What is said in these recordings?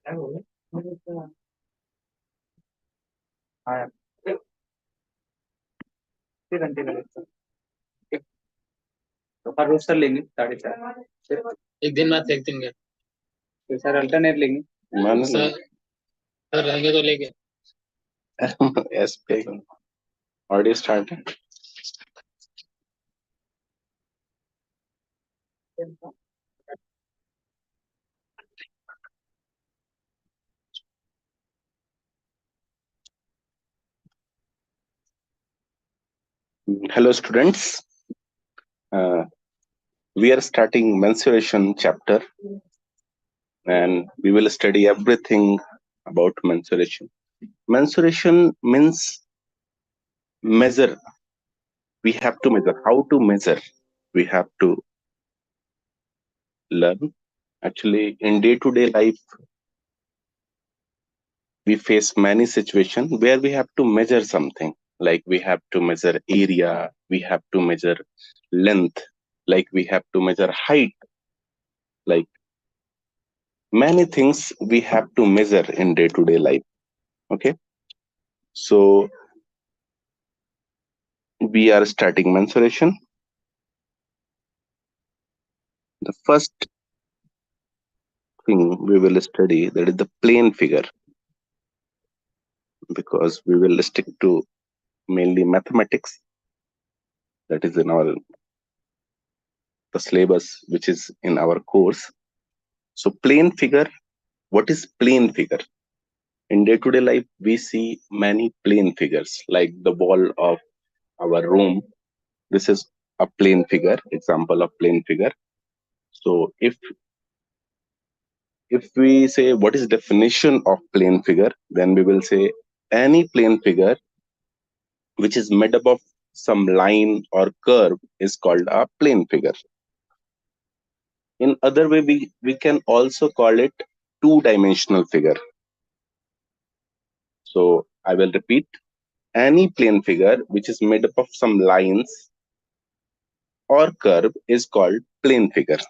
हाँ, तो हर रोज सर लेंगे 4:30 फिर एक दिन बाद एक दिन का फिर सर अल्टरनेट लेंगे। सर सर रहेंगे तो लेंगे। Yes, Begum. Already started. Hello, students. Uh, we are starting mensuration chapter, and we will study everything about mensuration. Mensuration means measure. We have to measure. How to measure? We have to learn. Actually, in day-to-day life, we face many situations where we have to measure something. Like we have to measure area, we have to measure length, like we have to measure height, like many things we have to measure in day-to-day life. Okay, so we are starting mensuration. The first thing we will study, that is the plane figure, because we will stick to mainly mathematics, that is in our the syllabus which is in our course. So plane figure, what is plane figure? In day-to-day life, we see many plane figures, like the wall of our room. This is a plane figure, example of plane figure. So if we say what is definition of plane figure, then we will say any plane figure which is made up of some line or curve is called a plane figure. In other way, we can also call it two-dimensional figure. So I will repeat, any plane figure which is made up of some lines or curve is called plane figure.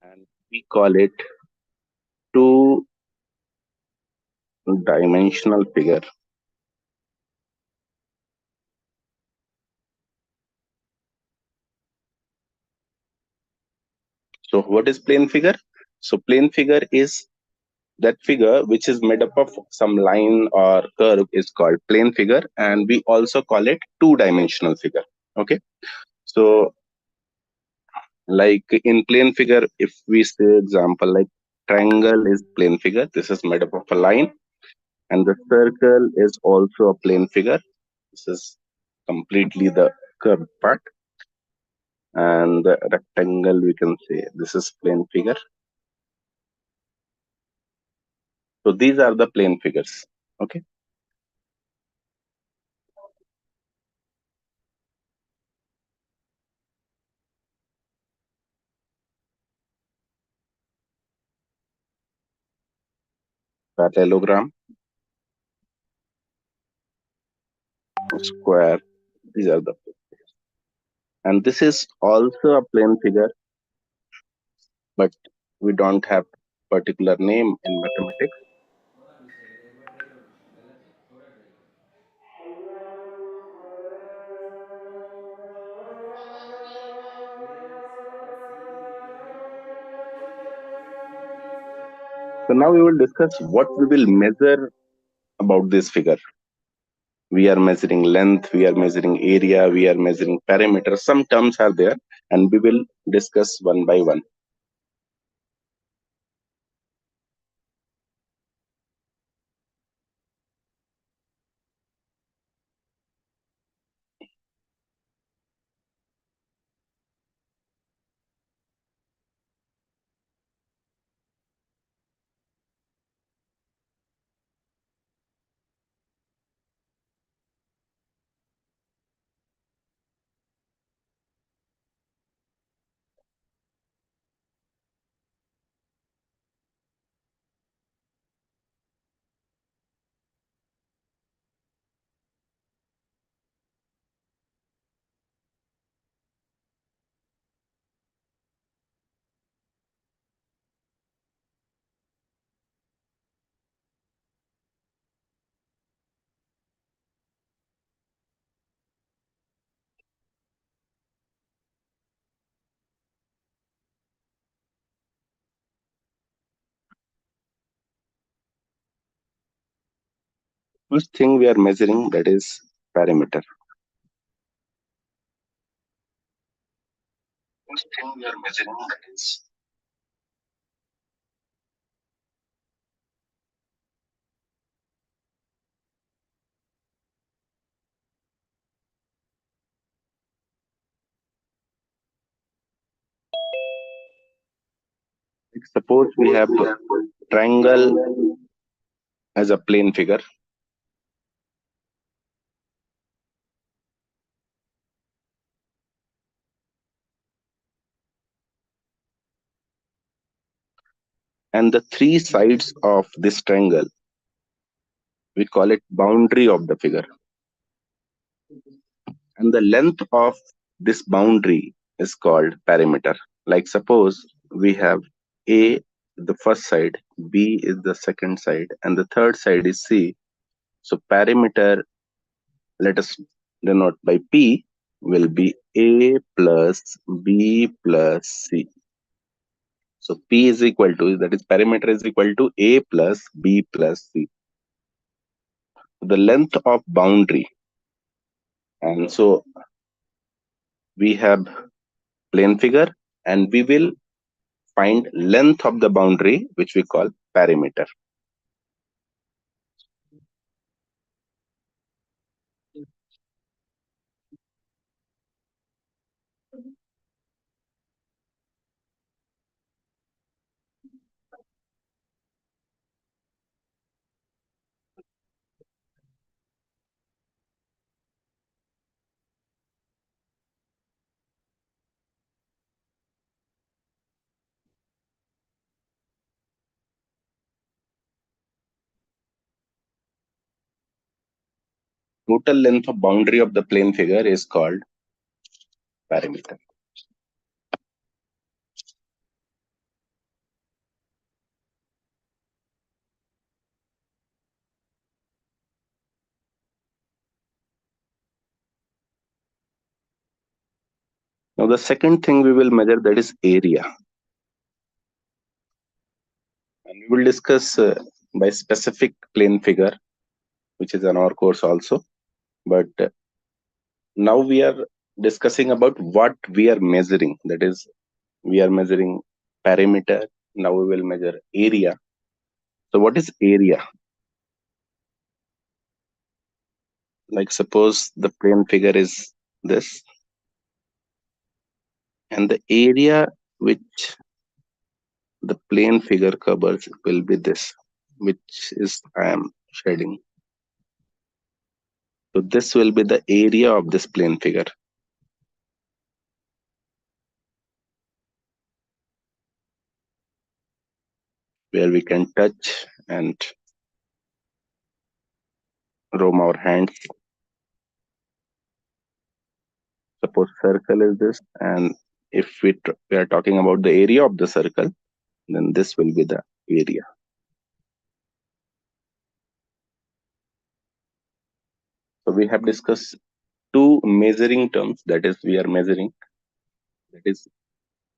And we call it two-dimensional figure. So what is plane figure? So plane figure is that figure which is made up of some line or curve is called plane figure, and we also call it two-dimensional figure. Okay, so like in plane figure, if we say example like triangle is plane figure, this is made up of a line, and the circle is also a plane figure. This is completely the curved part, and the rectangle we can say this is plane figure. So these are the plane figures. Okay. Parallelogram, square, these are the, and this is also a plane figure, but we don't have particular name in mathematics. So now we will discuss what we will measure about this figure. We are measuring length, we are measuring area, we are measuring perimeter. Some terms are there, and we will discuss one by one. First thing we are measuring, that is perimeter. First thing we are measuring, that is suppose we have triangle as a plane figure, and the three sides of this triangle, we call it boundary of the figure, and the length of this boundary is called perimeter. Like suppose we have A the first side, B is the second side, and the third side is C. So perimeter, let us denote by P, will be A plus B plus C. So P is equal to, that is perimeter is equal to A plus B plus C. The length of boundary, and so we have plane figure, and we will find length of the boundary, which we call perimeter. Total length of boundary of the plane figure is called perimeter. Now the second thing we will measure, that is area, and we will discuss by specific plane figure, which is on our course also. But now we are discussing about what we are measuring, that is we are measuring perimeter. Now we will measure area. So what is area? Like suppose the plane figure is this, and the area which the plane figure covers will be this, which is I am shading. So this will be the area of this plane figure, where we can touch and roam our hands. Suppose circle is this, and if we are talking about the area of the circle, then this will be the area. So we have discussed two measuring terms, that is we are measuring, that is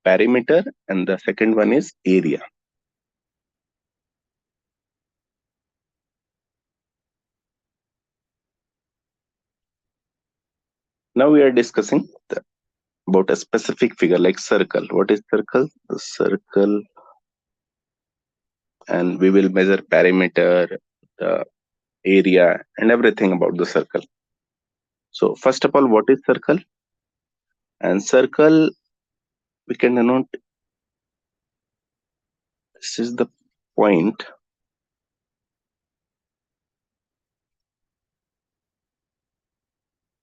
perimeter, and the second one is area. Now we are discussing about a specific figure like circle. What is circle? The circle, and we will measure perimeter, the area, and everything about the circle. So first of all, what is circle? And circle, we can denote, this is the point.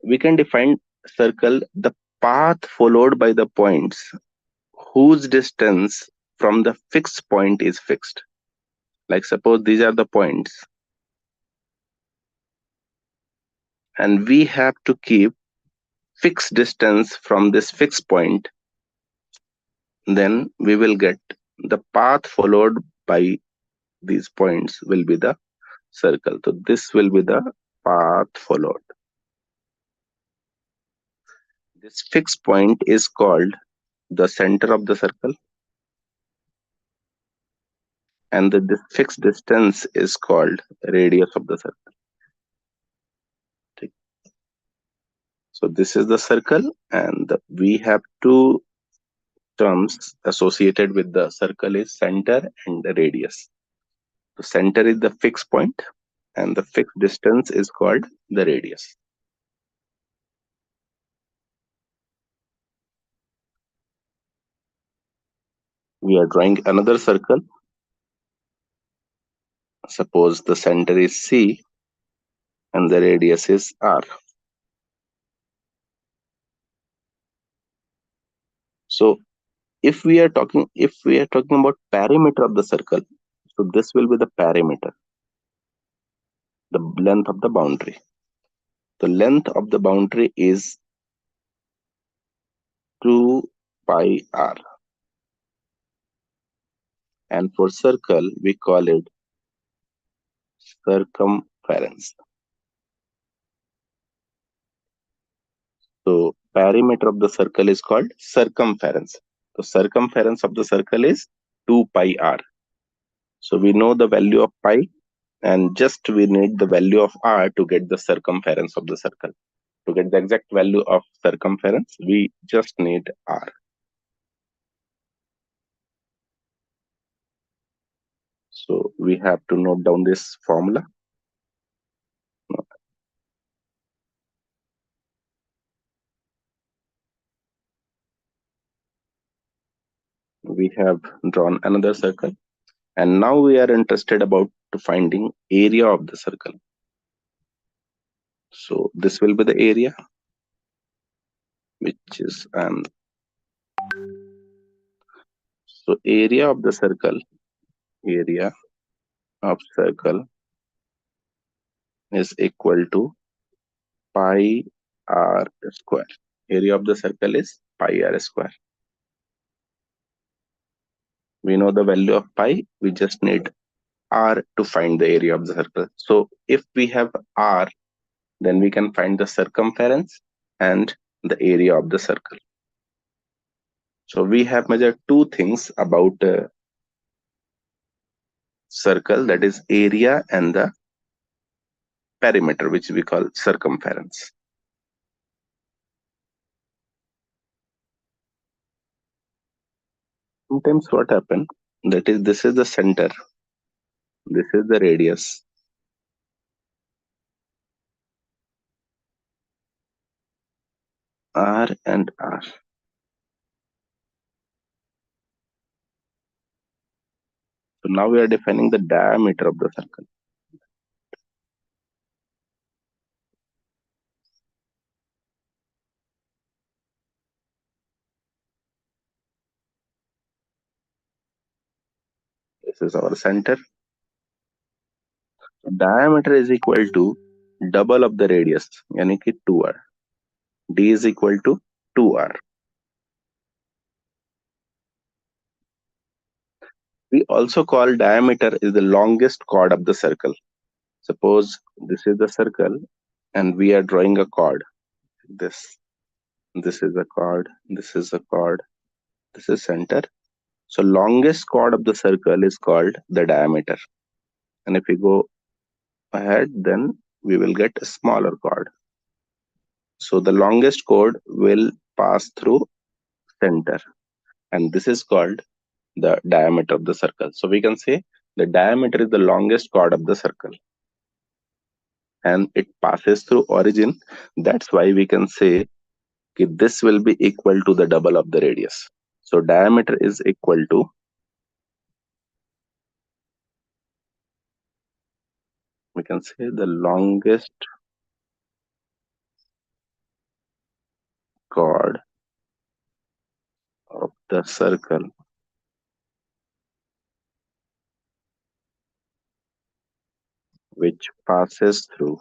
We can define circle, the path followed by the points whose distance from the fixed point is fixed. Like suppose these are the points, and we have to keep fixed distance from this fixed point, then we will get the path followed by these points will be the circle. So this will be the path followed. This fixed point is called the center of the circle, and this fixed distance is called radius of the circle. So this is the circle, and we have two terms associated with the circle is center and the radius. The center is the fixed point, and the fixed distance is called the radius. We are drawing another circle. Suppose the center is C and the radius is R. So if we are talking about perimeter of the circle, so this will be the perimeter, the length of the boundary. The length of the boundary is 2 pi r, and for circle we call it circumference. So perimeter of the circle is called circumference. The circumference of the circle is 2 pi r. So we know the value of pi, and just we need the value of r to get the circumference of the circle. To get the exact value of circumference, we just need r. So we have to note down this formula. We have drawn another circle, and now we are interested about to finding area of the circle. So this will be the area, which is so area of circle is equal to pi r square. Area of the circle is pi r square. We know the value of pi, we just need r to find the area of the circle. So if we have r, then we can find the circumference and the area of the circle. So we have measured two things about circle, that is area and the perimeter, which we call circumference. Sometimes what happen, that is this is the center, this is the radius, r and r. So now we are defining the diameter of the circle. This is our center. Diameter is equal to double of the radius, yani ki 2r. D is equal to 2r. We also call diameter is the longest chord of the circle. Suppose this is the circle and we are drawing a chord. This is a chord, this is a chord, this is center. So longest chord of the circle is called the diameter. And if we go ahead, then we will get a smaller chord. So the longest chord will pass through center, and this is called the diameter of the circle. So we can say the diameter is the longest chord of the circle, and it passes through origin. That's why we can say that this will be equal to the double of the radius. So diameter is equal to, we can say, the longest chord of the circle which passes through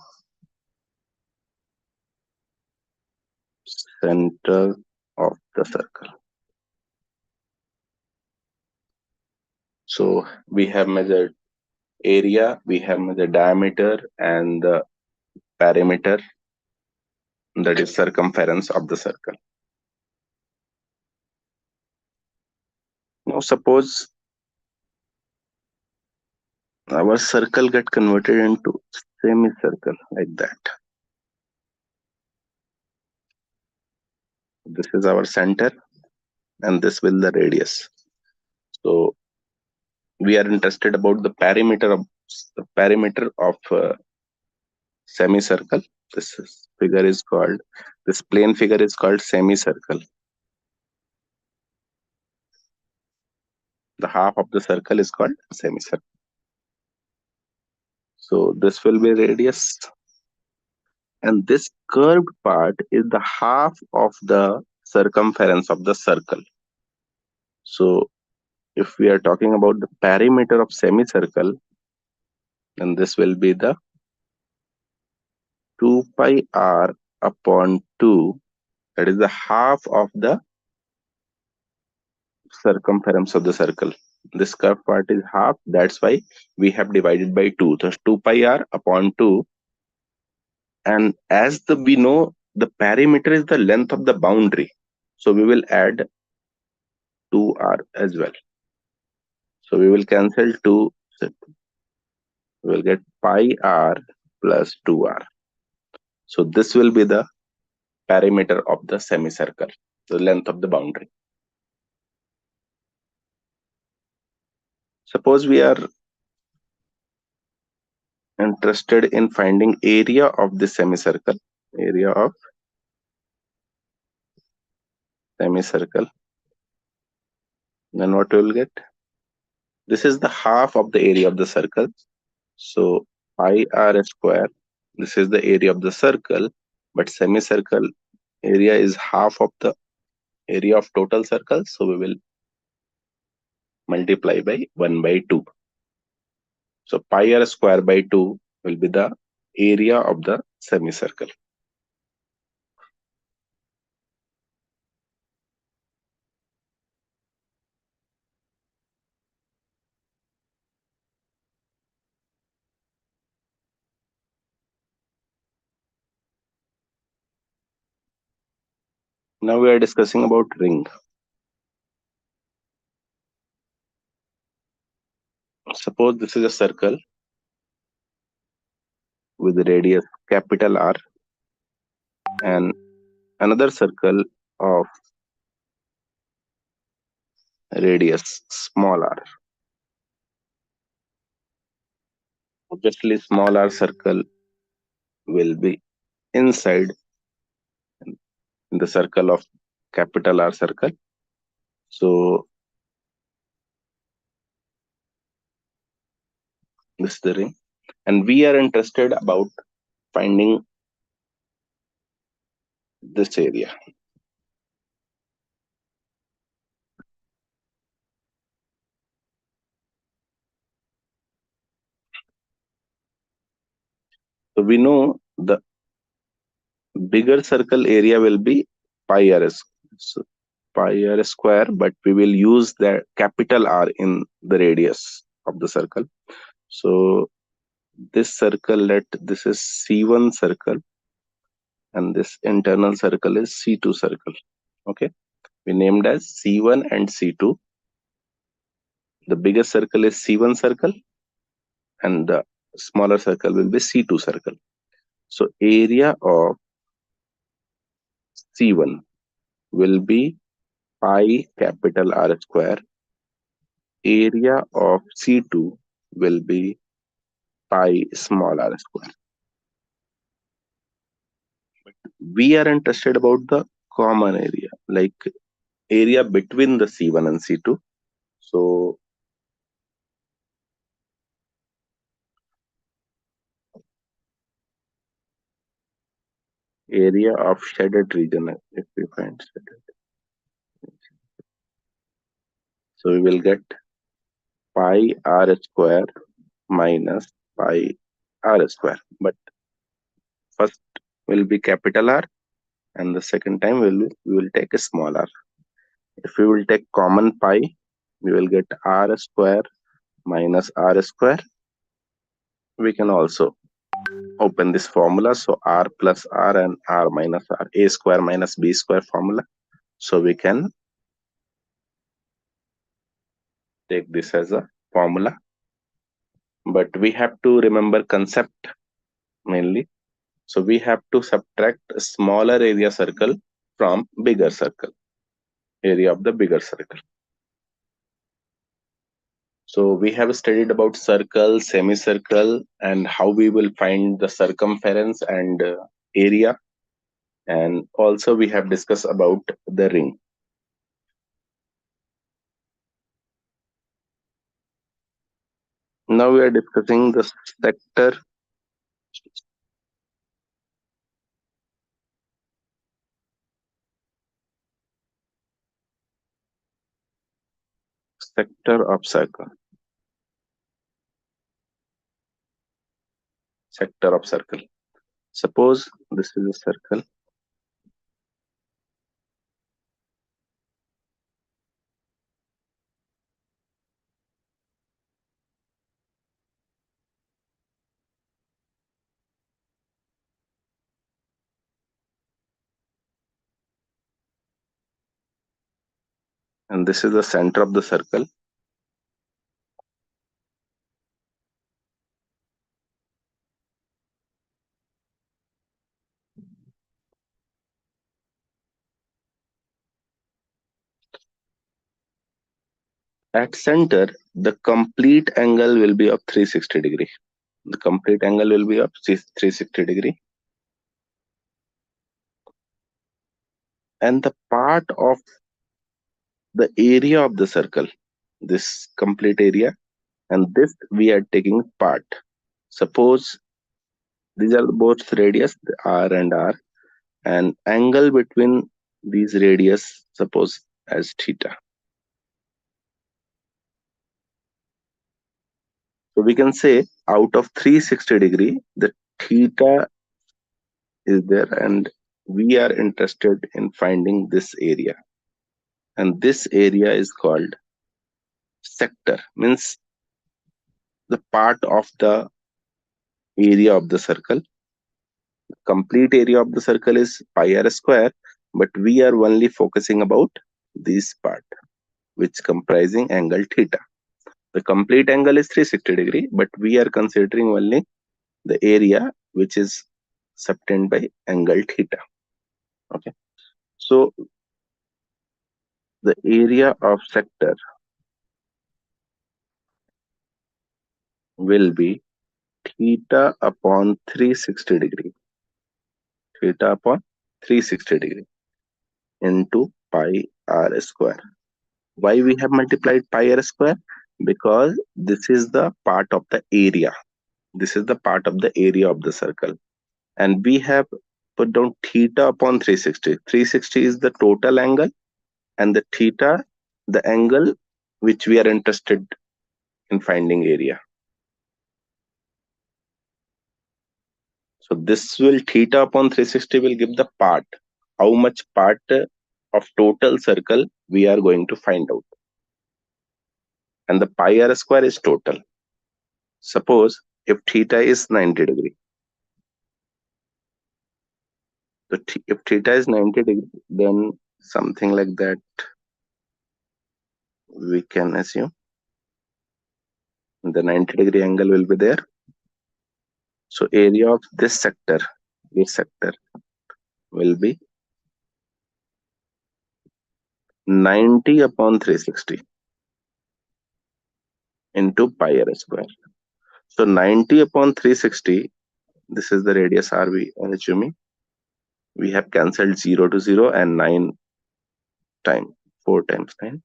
center of the circle. So we have measured area, we have measured diameter and the perimeter, that is circumference of the circle. Now suppose our circle get converted into semicircle like that. This is our center, and this will the radius. So we are interested about the perimeter of semicircle. This plane figure is called semicircle. The half of the circle is called semicircle. So this will be radius, and this curved part is the half of the circumference of the circle. So if we are talking about the perimeter of semicircle, then this will be the 2 pi r upon 2, that is the half of the circumference of the circle. This curved part is half, that's why we have divided by 2. So 2 pi r upon 2, and as we know the perimeter is the length of the boundary, so we will add 2r as well. So we will cancel 2, so we will get pi r plus 2r. So this will be the perimeter of the semicircle, the length of the boundary. Suppose we are interested in finding area of the semicircle, area of semicircle, then what we will get? This is the half of the area of the circle. So pi r square, this is the area of the circle, but semicircle area is half of the area of total circle. So we will multiply by 1 by 2. So pi r square by 2 will be the area of the semicircle. Now we are discussing about ring. Suppose this is a circle with radius capital R and another circle of radius small r. Obviously, small r circle will be inside the circle of capital R circle. So this is the ring, and we are interested about finding this area. So we know the bigger circle area will be pi r, so pi r square, but we will use the capital R in the radius of the circle. So this circle, this is C1 circle, and this internal circle is C2 circle. Okay, we named as C1 and C2. The biggest circle is C1 circle, and the smaller circle will be C2 circle. So area of C1 will be pi capital R square. Area of C2 will be pi small r square. We are interested about the common area, like area between the C1 and C2. So area of shaded region, if we find shaded. So we will get pi r square minus pi r square. But first will be capital R, and the second time we will take a small r. If we will take common pi, we will get r square minus r square. We can also open this formula. So r plus r and r minus r, a square minus b square formula. So we can take this as a formula, but we have to remember concept mainly. So we have to subtract a smaller area circle from bigger circle, area of the bigger circle. So we have studied about circle, semicircle, and how we will find the circumference and area. And also we have discussed about the ring. Now we are discussing the sector of circle. Sector of circle. Suppose this is a circle. And this is the center of the circle. At center, the complete angle will be of 360 degree. The complete angle will be of 360 degree. And the part of the area of the circle, this complete area, and this we are taking part. Suppose these are both radius, r and r, and angle between these radius, suppose as theta. So we can say out of 360 degree, the theta is there, and we are interested in finding this area. And this area is called sector, means the part of the area of the circle. Complete area of the circle is pi r square, but we are only focusing about this part, which comprising angle theta. The complete angle is 360 degree, but we are considering only the area which is subtended by angle theta. Okay, so the area of sector will be theta upon 360 degree. Theta upon 360 degree into pi r square. Why we have multiplied pi r square? Because this is the part of the area. This is the part of the area of the circle. And we have put down theta upon 360. 360 is the total angle, and the theta, the angle which we are interested in finding area. So this will theta upon 360 will give the part. How much part of total circle we are going to find out. And the pi r square is total. Suppose if theta is 90 degree. So if theta is 90 degree, then something like that we can assume the 90 degree angle will be there. So area of this sector will be 90 upon 360 into pi r square. So 90 upon 360, this is the radius r we are assuming. We have cancelled 0 to 0 and 9 times, 4 times 9.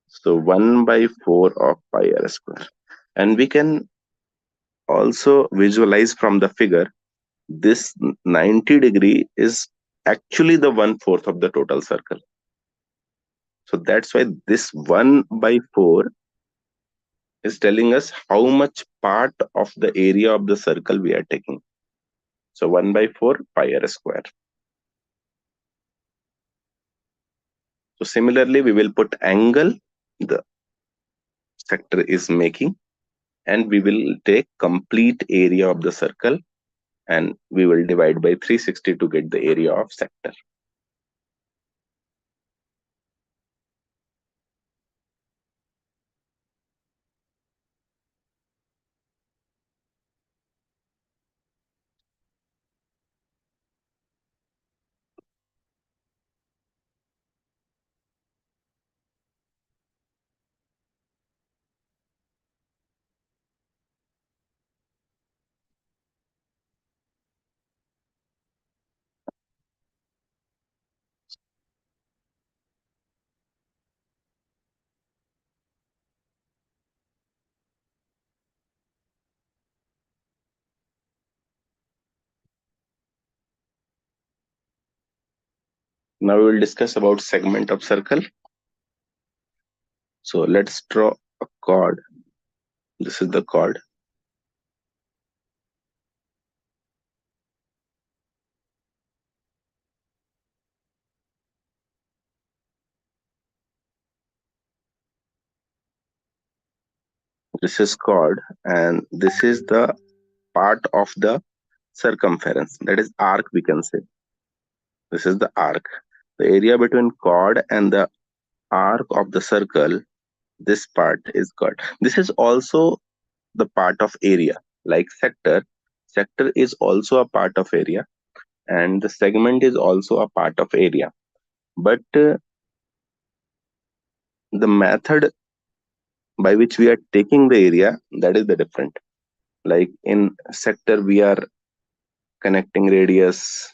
So 1 by 4 of pi r square. And we can also visualize from the figure, this 90 degree is actually the 1/4 of the total circle. So that's why this 1 by 4 is telling us how much part of the area of the circle we are taking. So 1 by 4 pi r square. So similarly, we will put angle the sector is making, and we will take complete area of the circle, and we will divide by 360 to get the area of sector. Now we will discuss about segment of circle. So let's draw a chord. This is the chord. This is chord, and this is the part of the circumference, that is arc, we can say. This is the arc. The area between chord and the arc of the circle, this part is chord. This is also the part of area, like sector. Sector is also a part of area, and the segment is also a part of area. But the method by which we are taking the area, that is the different. Like in sector, we are connecting radius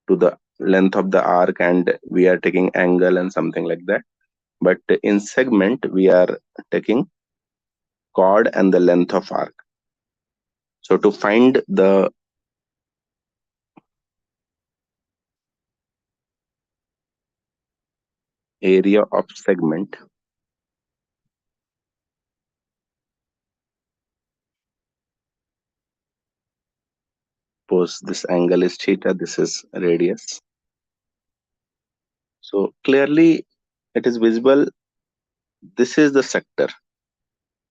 to the length of the arc, and we are taking angle and something like that. But in segment, we are taking chord and the length of arc. So to find the area of segment, suppose this angle is theta, this is radius. So clearly it is visible, this is the sector,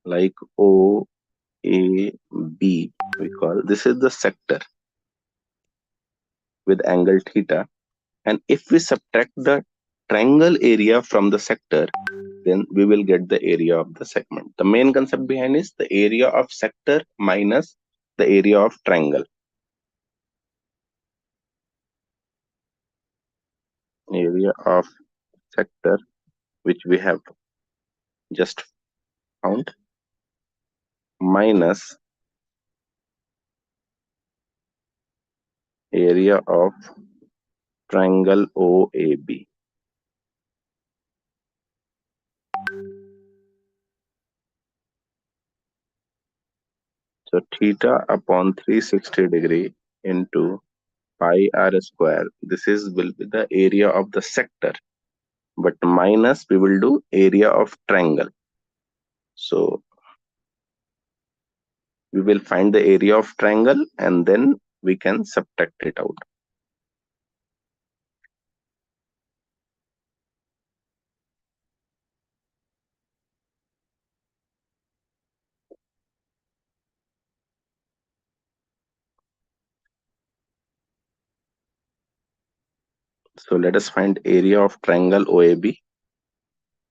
like O, A, B, we call this is the sector with angle theta. And if we subtract the triangle area from the sector, then we will get the area of the segment. The main concept behind is the area of sector minus the area of triangle. Area of sector, which we have just found, minus area of triangle OAB. So theta upon 360 degree into pi r square. This is will be the area of the sector, but minus we will do area of triangle. So we will find the area of triangle and then we can subtract it out. So let us find area of triangle OAB.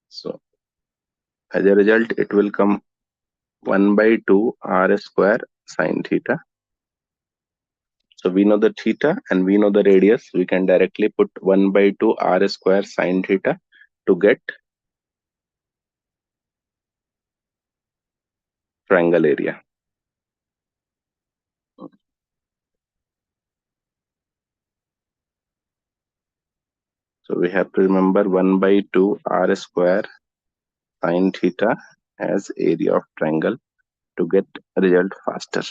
So as a result, it will come 1 by 2 r square sine theta. So we know the theta and we know the radius. We can directly put 1 by 2 r square sine theta to get triangle area. So we have to remember 1 by 2 r square sine theta as area of triangle to get result faster.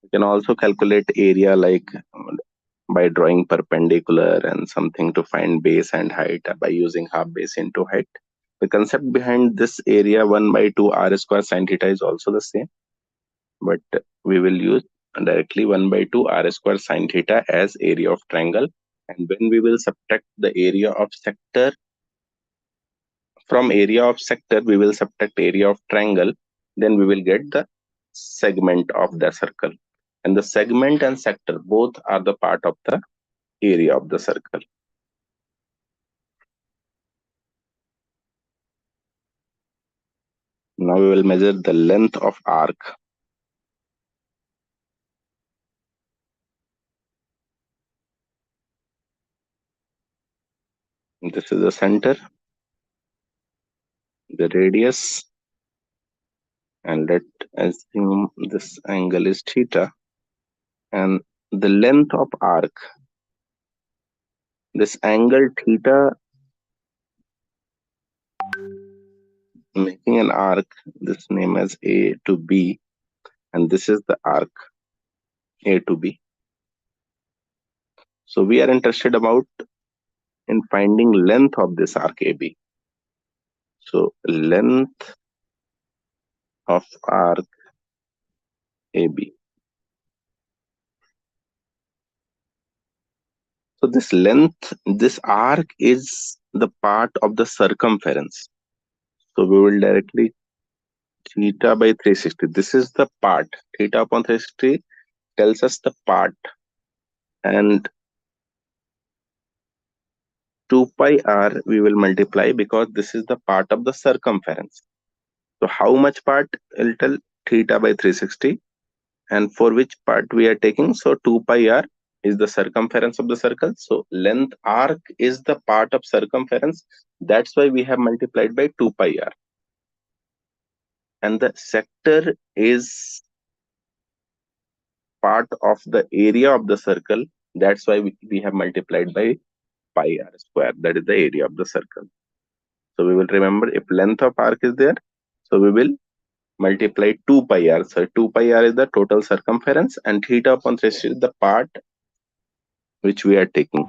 You can also calculate area like by drawing perpendicular and something to find base and height by using half base into height. The concept behind this area 1 by 2 r square sine theta is also the same, but we will use directly 1 by 2 r square sine theta as area of triangle. And when we will subtract the area of sector from area of sector, we will subtract area of triangle, then we will get the segment of the circle. And the segment and sector both are the part of the area of the circle. Now we will measure the length of arc. This is the center, the radius, and let assume this angle is theta, and the length of arc. This angle theta making an arc, this name as A to B, and this is the arc A to B. So we are interested about in finding length of this arc AB. So length of arc AB. So this length, this arc is the part of the circumference. So we will directly theta by 360. This is the part. Theta upon 360 tells us the part. And 2 pi r we will multiply because this is the part of the circumference. So how much part will tell theta by 360 and for which part we are taking. So 2 pi r is the circumference of the circle. So length arc is the part of circumference. That's why we have multiplied by 2 pi r. And the sector is part of the area of the circle. That's why we have multiplied by pi r square. That is the area of the circle. So we will remember if length of arc is there, so we will multiply 2 pi r. So 2 pi r is the total circumference and theta upon 360 is the part which we are taking.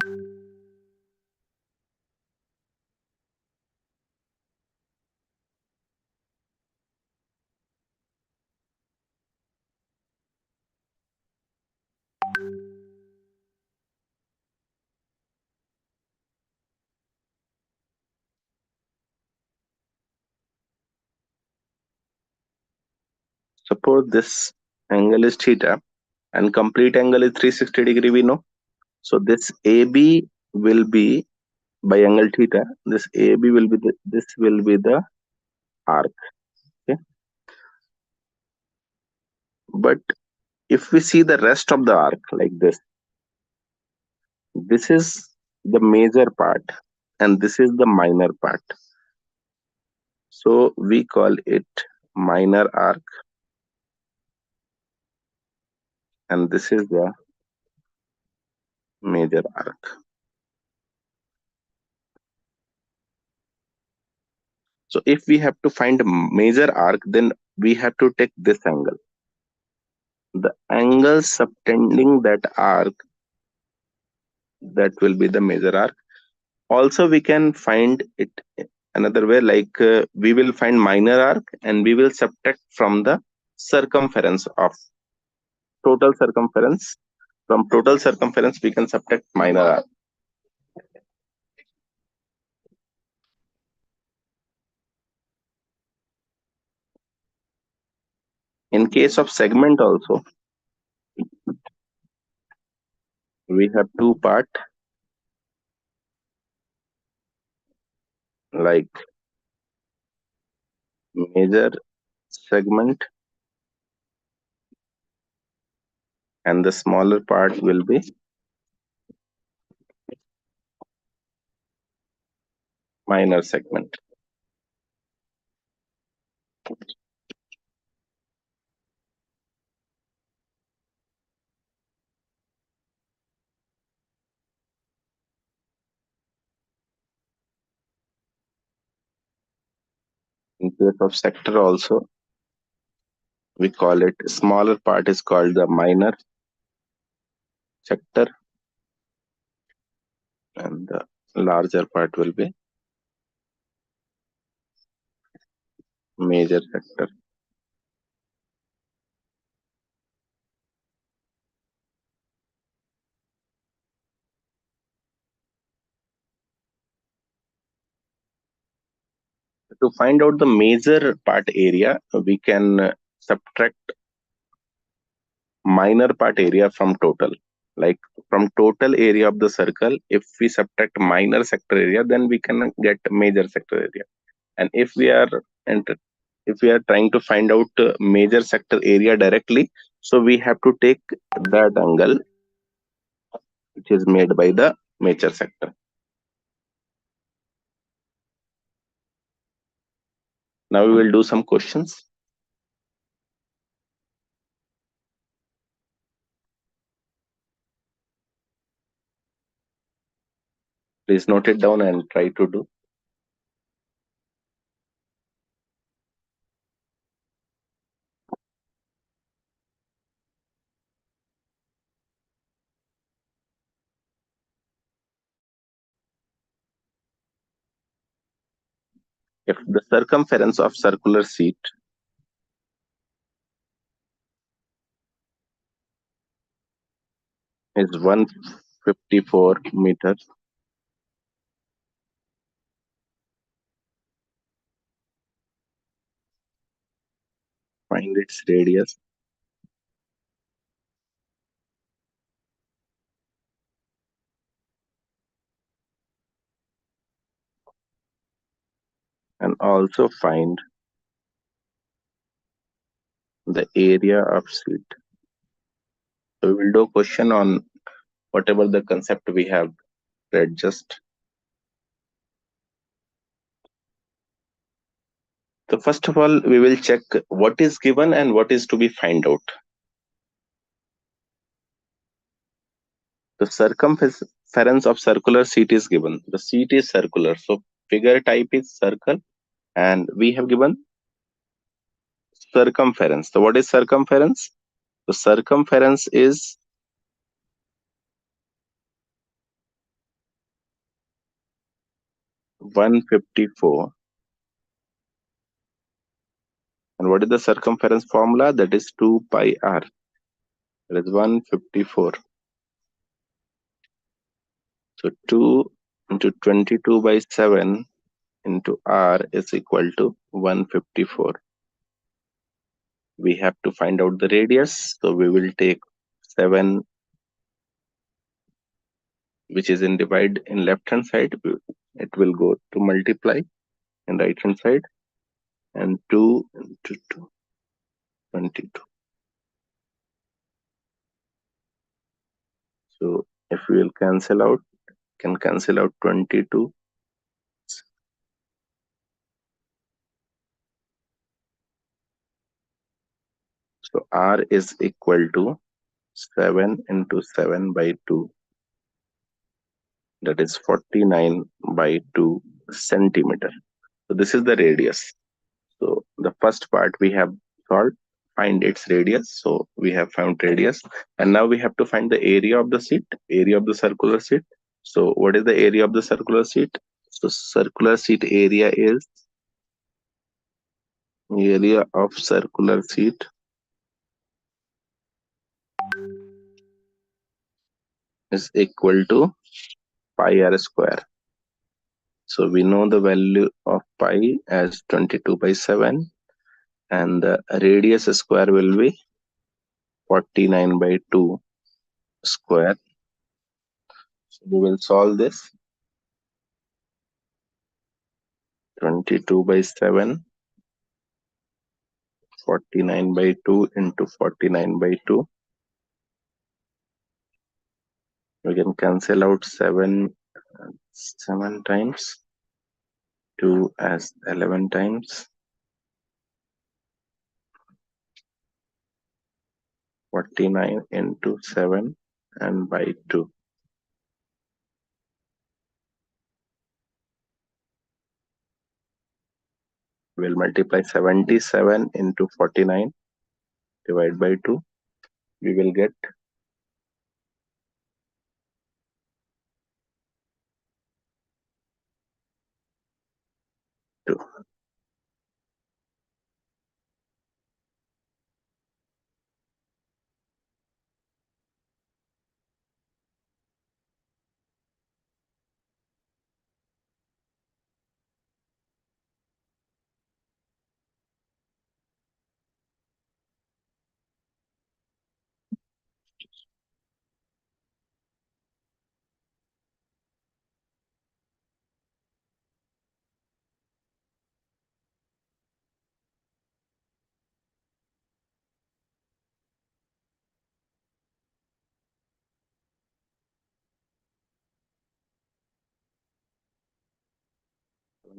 Suppose this angle is theta and complete angle is 360 degree we know. So this AB will be by angle theta. This AB will be this will be the arc. Okay. But if we see the rest of the arc like this is the major part and this is the minor part. So we call it minor arc and this is the major arc. So if we have to find a major arc, then we have to take this angle. The angle subtending that arc, that will be the major arc. Also, we can find it another way, like we will find minor arc and we will subtract from the circumference of total circumference. From total circumference, we can subtract minor arc. In case of segment also, we have two part like major segment and the smaller part will be minor segment. In case of sector also, we call it smaller part is called the minor sector and the larger part will be major sector. To find out the major part area, we can subtract minor part area from total. Like from total area of the circle, if we subtract minor sector area, then we can get major sector area. And if we are if we are trying to find out major sector area directly, so we have to take that angle which is made by the major sector. Now we will do some questions. Please note it down and try to do. If the circumference of circular sheet is 154 meters, find its radius. And also find the area of sheet. So we will do a question on whatever the concept we have read just. So first of all, we will check what is given and what is to be find out. The circumference of circular sheet is given. The sheet is circular, so figure type is circle, and we have given circumference. So what is circumference? The circumference is 154. And what is the circumference formula? That is 2 pi r. That is 154. So 2 into 22 by 7 into r is equal to 154. We have to find out the radius. So we will take 7, which is in divide in left hand side. It will go to multiply in right hand side. And 2 into 2, 22. So if we will cancel out, can cancel out 22. So r is equal to 7 into 7 by 2. That is 49 by 2 centimeter. So this is the radius. So the first part we have solved, find its radius. So we have found radius, and now we have to find the area of the sheet, area of the circular sheet. So what is the area of the circular sheet? So circular sheet area is area of circular sheet is equal to pi r square. So we know the value of pi as 22 by 7, and the radius square will be 49 by 2 square. So we will solve this. 22 by 7, 49 by 2 into 49 by 2. We can cancel out 7 times, 2 as 11 times, 49 into 7 and by 2. We'll multiply 77 into 49 divide by 2. We will get 2.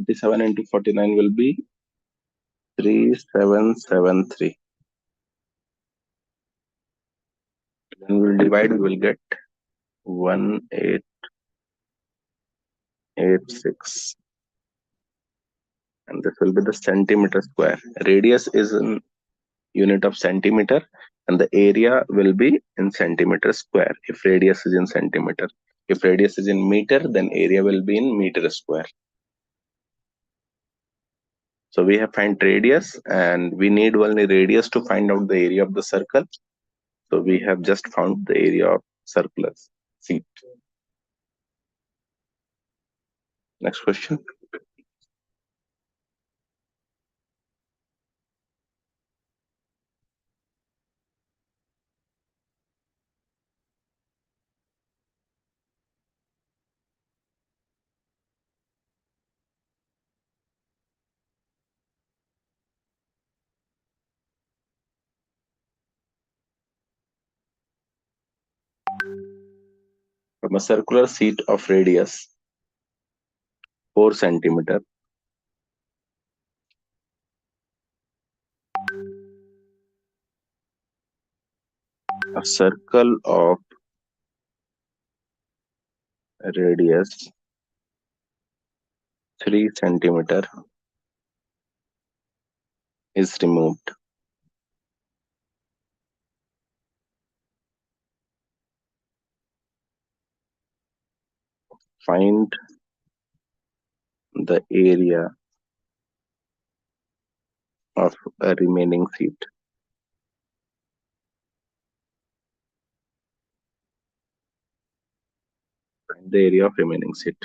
27 into 49 will be 3773. Then we'll divide, we will get 1886. And this will be the centimeter square. Radius is in unit of centimeter, and the area will be in centimeter square if radius is in centimeter. If radius is in meter, then area will be in meter square. So we have find radius, and we need only radius to find out the area of the circle. So we have just found the area of circular seat. Next question. From a circular seat of radius 4 centimeter, a circle of radius 3 centimeter is removed. Find the area of a remaining seat. Find the area of remaining seat.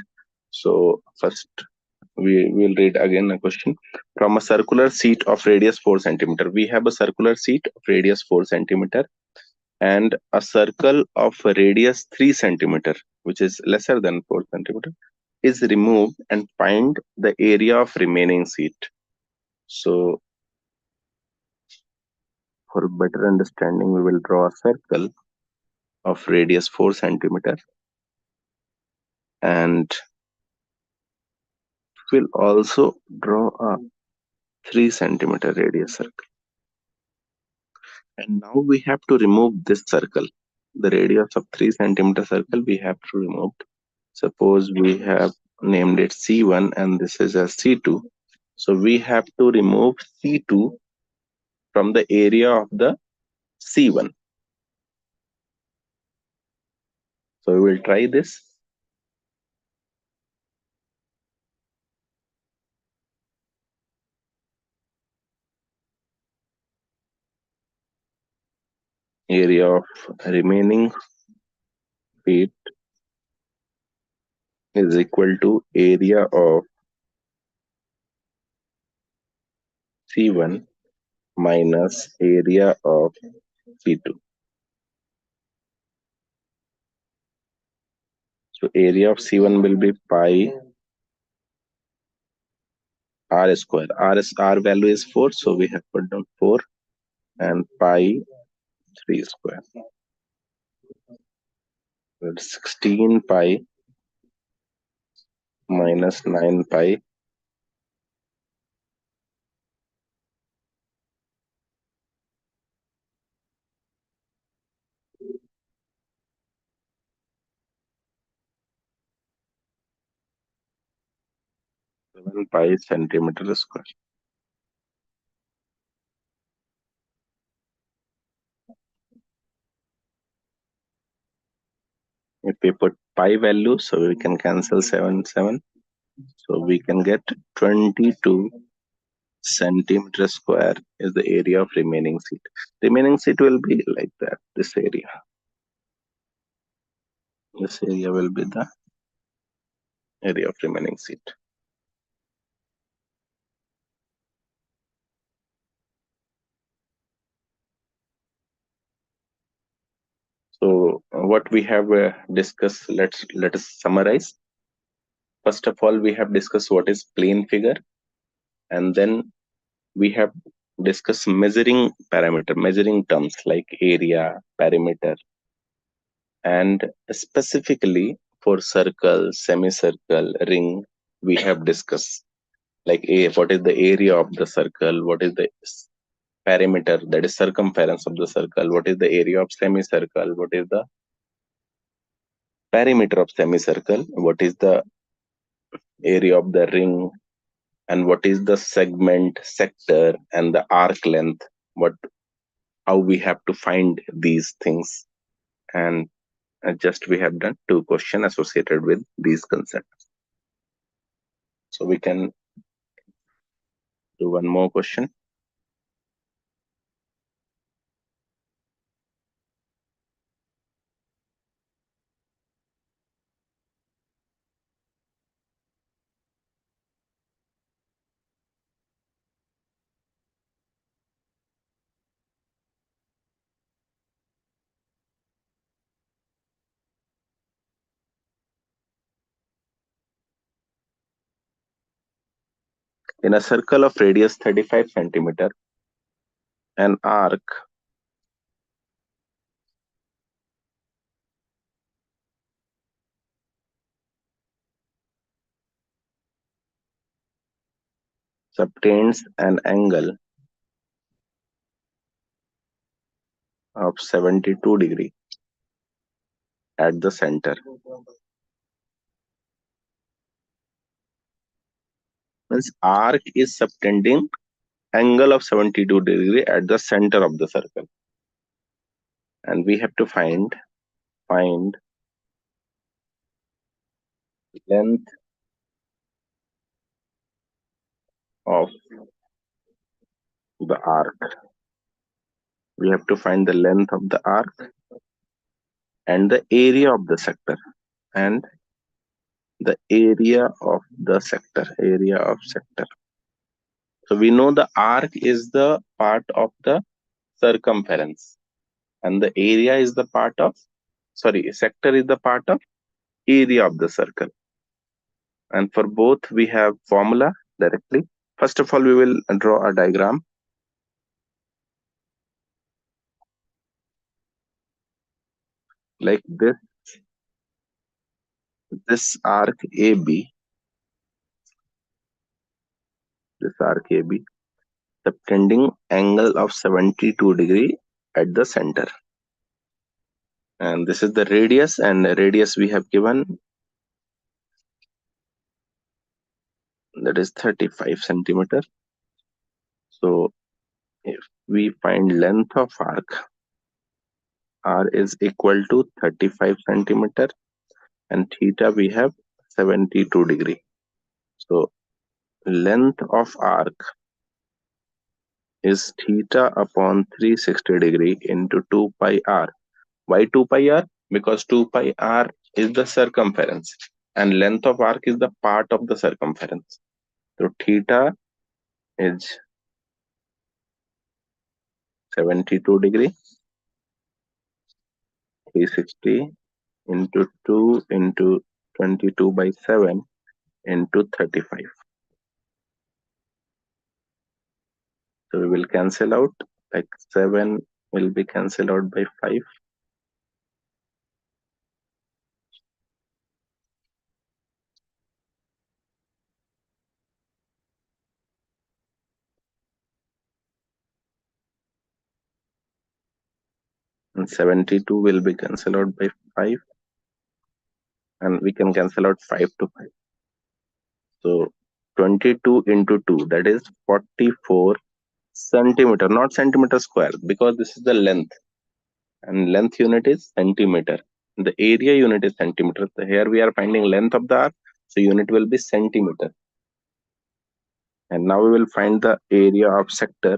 So first we will read again a question. From a circular seat of radius 4 centimeter, we have a circular seat of radius 4 centimeter and a circle of radius 3 centimeter, which is lesser than 4 centimeter, is removed, and find the area of remaining seat. So for better understanding, we will draw a circle of radius 4 centimeter, and we'll also draw a 3 centimeter radius circle. And now we have to remove this circle. The radius of 3 centimeter circle we have to remove. Suppose we have named it C1 and this is a C2. So we have to remove C2 from the area of the C1. So we will try this. Area of remaining feet is equal to area of C1 minus area of C2. So area of C1 will be pi r square. R value is 4, so we have put down 4 and pi 3 square. That's 16 pi minus 9 pi 7 pi centimeter square. If we put pi value, so we can cancel 7, 7. So we can get 22 centimeter square is the area of remaining seat. Remaining seat will be like that, this area. This area will be the area of remaining seat. So what we have discussed, let us summarize. First of all, we have discussed what is plane figure, and then we have discussed measuring parameter, measuring terms like area, perimeter, and specifically for circle, semicircle, ring, we have discussed like what is the area of the circle, what is the perimeter, that is circumference of the circle, what is the area of semicircle, what is the perimeter of semicircle, what is the area of the ring, and what is the segment, sector, and the arc length, what how we have to find these things. And just we have done 2 questions associated with these concepts. So we can So one more question. In a circle of radius 35 centimeter, an arc subtends an angle of 72 degree at the center. Means arc is subtending angle of 72 degree at the center of the circle, and we have to find length of the arc. We have to find the length of the arc and the area of the sector, and the area of the sector. So we know the arc is the part of the circumference, and the area is the part of, sector is the part of area of the circle. And for both we have formula directly. First of all, we will draw a diagram like this. This arc AB, subtending angle of 72 degree at the center. And this is the radius, and the radius we have given, that is 35 centimeter. So if we find length of arc, R is equal to 35 centimeter, and theta we have 72 degree. So length of arc is theta upon 360 degree into 2 pi r. Why 2 pi r? Because 2 pi r is the circumference, and length of arc is the part of the circumference. So theta is 72 degree, 360 into 2 into 22 by 7 into 35. So we will cancel out, like 7 will be cancelled out by 5. And 72 will be cancelled out by 5. And we can cancel out 5 to 5. So 22 into 2, that is 44 centimeter, not centimeter square, because this is the length. And length unit is centimeter. The area unit is centimeter. So here we are finding length of the arc. So unit will be centimeter. And now we will find the area of sector.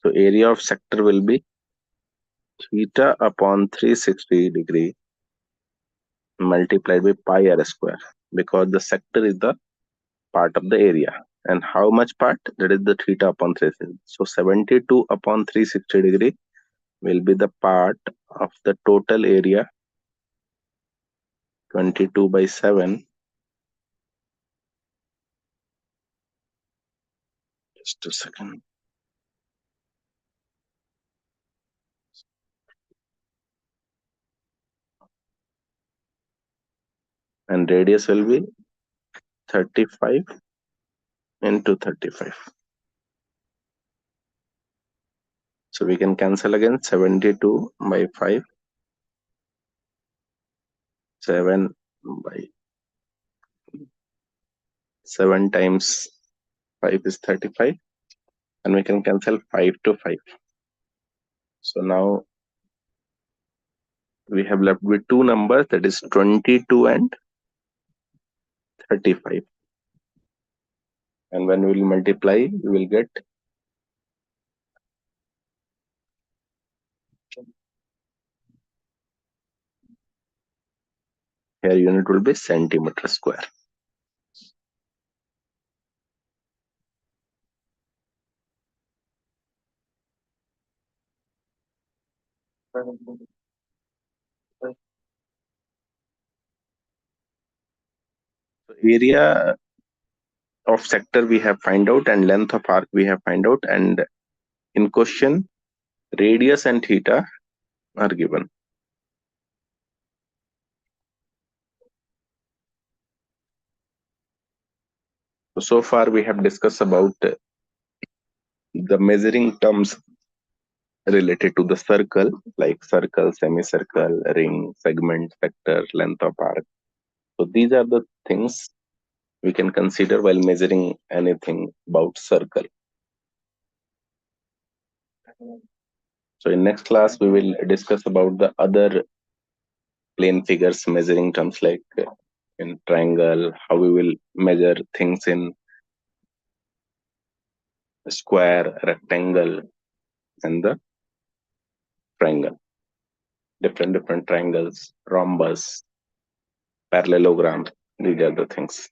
So area of sector will be theta upon 360 degree multiplied by pi r square, because the sector is the part of the area. And how much part? That is the theta upon 360. So 72 upon 360 degree will be the part of the total area, 22 by 7. Just a second. And radius will be 35 into 35. So we can cancel again 72 by 5, 7 by 7 times 5 is 35, and we can cancel 5 to 5. So now we have left with two numbers, that is 22 and 35. And when we will multiply, we will get here unit will be centimeter square. So area of sector we have find out and length of arc we have find out, and in question radius and theta are given. So far we have discussed about the measuring terms related to the circle, like circle, semicircle, ring, segment, sector, length of arc. So these are the things we can consider while measuring anything about circle. So in next class we will discuss about the other plane figures measuring terms, like in triangle, how we will measure things in square, rectangle, and the triangle. Different triangles, rhombus, parallelogram. These are the things.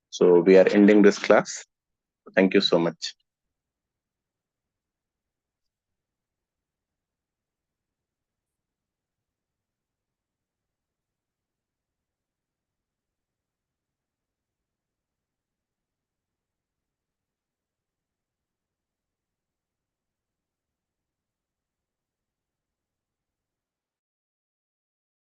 So we are ending this class. Thank you so much.